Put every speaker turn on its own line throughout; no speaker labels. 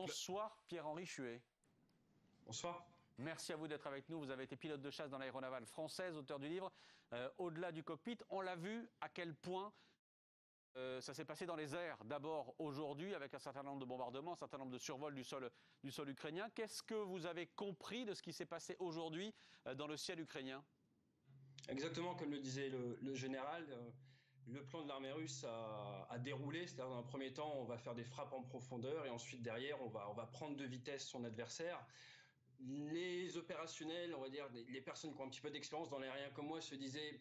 Bonsoir Pierre-Henri Chuet.
Bonsoir.
Merci à vous d'être avec nous. Vous avez été pilote de chasse dans l'aéronavale française, auteur du livre Au-delà du cockpit. On l'a vu à quel point ça s'est passé dans les airs. D'abord aujourd'hui avec un certain nombre de bombardements, un certain nombre de survols du sol ukrainien. Qu'est-ce que vous avez compris de ce qui s'est passé aujourd'hui dans le ciel ukrainien?
Exactement comme le disait le général, le plan de l'armée russe a déroulé. C'est-à-dire dans un premier temps, on va faire des frappes en profondeur et ensuite derrière, on va prendre de vitesse son adversaire. Les opérationnels, on va dire, les personnes qui ont un petit peu d'expérience dans l'aérien comme moi se disaient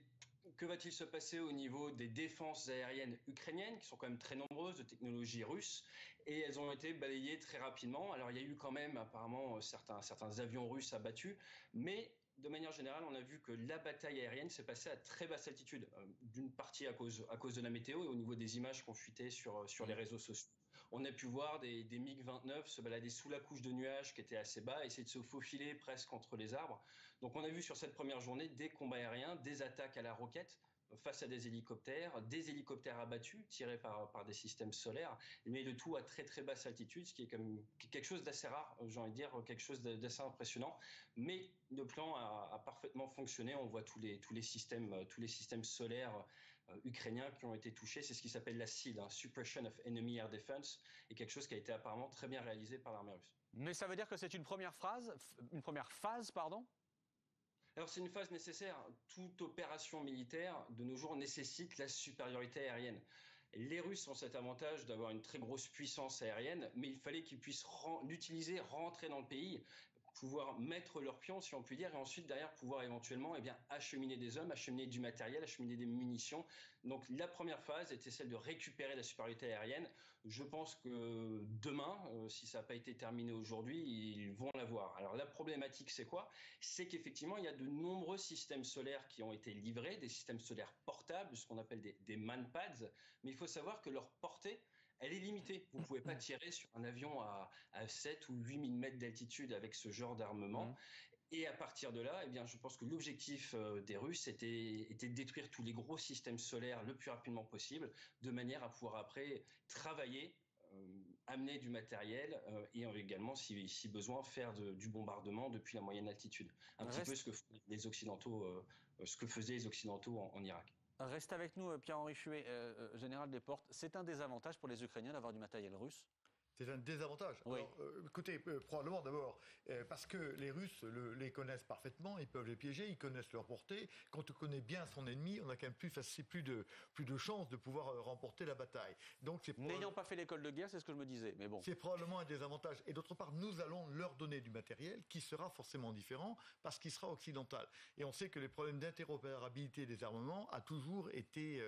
que va-t-il se passer au niveau des défenses aériennes ukrainiennes, qui sont quand même très nombreuses, de technologie russe, et elles ont été balayées très rapidement. Alors il y a eu quand même apparemment certains avions russes abattus, mais de manière générale, on a vu que la bataille aérienne s'est passée à très basse altitude, d'une partie à cause de la météo et au niveau des images qu'on fuitait sur les réseaux sociaux. On a pu voir des MiG-29 se balader sous la couche de nuages qui était assez bas, essayer de se faufiler presque entre les arbres. Donc on a vu sur cette première journée des combats aériens, des attaques à la roquette face à des hélicoptères abattus tirés par des systèmes solaires, mais le tout à très très basse altitude, ce qui est comme quelque chose d'assez rare, j'ai envie de dire, quelque chose d'assez impressionnant. Mais le plan a parfaitement fonctionné. On voit tous les systèmes solaires ukrainiens qui ont été touchés. C'est ce qui s'appelle la SEAD, Suppression of Enemy Air Defense, et quelque chose qui a été apparemment très bien réalisé par l'armée russe.
Mais ça veut dire que c'est une première phase, pardon.
Alors c'est une phase nécessaire. Toute opération militaire de nos jours nécessite la supériorité aérienne. Les Russes ont cet avantage d'avoir une très grosse puissance aérienne, mais il fallait qu'ils puissent l'utiliser, rentrer dans le pays, pouvoir mettre leurs pions, si on peut dire, et ensuite derrière pouvoir éventuellement acheminer des hommes, acheminer du matériel, acheminer des munitions. Donc la première phase était celle de récupérer la supériorité aérienne. Je pense que demain, si ça n'a pas été terminé aujourd'hui, ils vont l'avoir. Alors la problématique, c'est quoi? C'est qu'effectivement, il y a de nombreux systèmes solaires qui ont été livrés, des systèmes solaires portables, ce qu'on appelle des manpads, mais il faut savoir que leur portée, elle est limitée. Vous ne pouvez pas tirer sur un avion à 7 ou 8 000 mètres d'altitude avec ce genre d'armement. Et à partir de là, je pense que l'objectif des Russes était de détruire tous les gros systèmes solaires le plus rapidement possible, de manière à pouvoir après travailler, amener du matériel et également, si besoin, faire du bombardement depuis la moyenne altitude. Un petit peu ce que faisaient les Occidentaux en Irak.
Reste avec nous, Pierre-Henri Chuet, général des Portes. C'est un des avantages pour les Ukrainiens d'avoir du matériel russe?
C'est un désavantage.
Oui.
Alors, écoutez, probablement d'abord, parce que les Russes les connaissent parfaitement, ils peuvent les piéger, ils connaissent leur portée. Quand on connaît bien son ennemi, on a quand même plus de chances de pouvoir remporter la bataille. Donc,
n'ayant pas fait l'école de guerre, c'est ce que je me disais, mais bon.
C'est probablement un désavantage. Et d'autre part, nous allons leur donner du matériel qui sera forcément différent parce qu'il sera occidental. Et on sait que les problèmes d'interopérabilité des armements a toujours été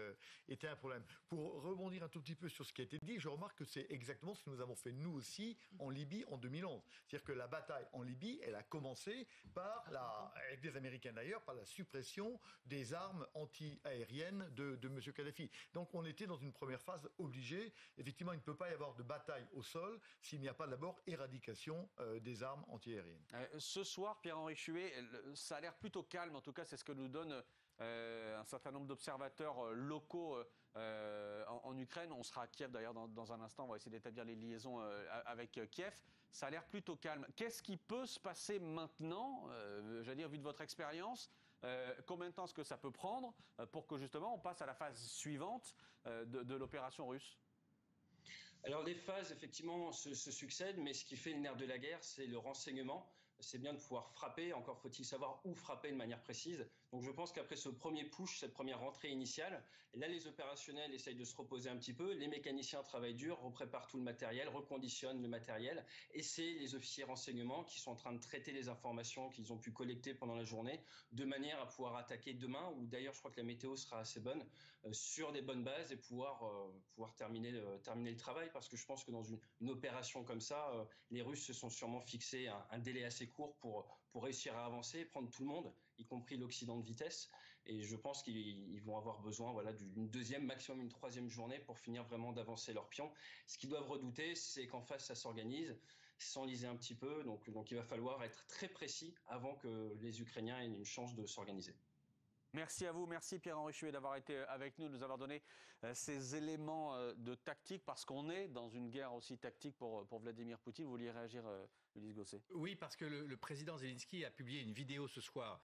un problème. Pour rebondir un tout petit peu sur ce qui a été dit, je remarque que c'est exactement ce que nous avons fait nous aussi en Libye en 2011. C'est-à-dire que la bataille en Libye, elle a commencé avec des Américains d'ailleurs, par la suppression des armes anti-aériennes de M. Kadhafi. Donc on était dans une première phase obligée. Effectivement, il ne peut pas y avoir de bataille au sol s'il n'y a pas d'abord éradication des armes anti-aériennes.
Ce soir, Pierre-Henri Chuet, ça a l'air plutôt calme, en tout cas c'est ce que nous donne un certain nombre d'observateurs locaux en Ukraine. On sera à Kiev d'ailleurs dans un instant, on va essayer d'établir les liaisons avec Kiev. Ça a l'air plutôt calme. Qu'est-ce qui peut se passer maintenant, j'allais dire, vu de votre expérience, combien de temps est-ce que ça peut prendre pour que justement on passe à la phase suivante de l'opération russe?
Alors les phases, effectivement, se succèdent, mais ce qui fait le nerf de la guerre, c'est le renseignement. C'est bien de pouvoir frapper, encore faut-il savoir où frapper de manière précise. Donc je pense qu'après ce premier push, cette première rentrée initiale, là les opérationnels essayent de se reposer un petit peu, les mécaniciens travaillent dur, repréparent tout le matériel, reconditionnent le matériel, et c'est les officiers renseignement qui sont en train de traiter les informations qu'ils ont pu collecter pendant la journée, de manière à pouvoir attaquer demain, ou d'ailleurs je crois que la météo sera assez bonne, sur des bonnes bases et pouvoir terminer le travail. Parce que je pense que dans une opération comme ça, les Russes se sont sûrement fixés un délai assez court pour réussir à avancer, prendre tout le monde, y compris l'Occident de vitesse. Et je pense qu'ils vont avoir besoin d'une deuxième, maximum une troisième journée pour finir vraiment d'avancer leurs pions. Ce qu'ils doivent redouter, c'est qu'en face, ça s'organise, s'enliser un petit peu. Donc il va falloir être très précis avant que les Ukrainiens aient une chance de s'organiser.
Merci à vous, merci Pierre-Henri Chuet d'avoir été avec nous, de nous avoir donné ces éléments de tactique, parce qu'on est dans une guerre aussi tactique pour Vladimir Poutine. Vous vouliez réagir, Ulysse Gosset?
Oui, parce que le président Zelensky a publié une vidéo ce soir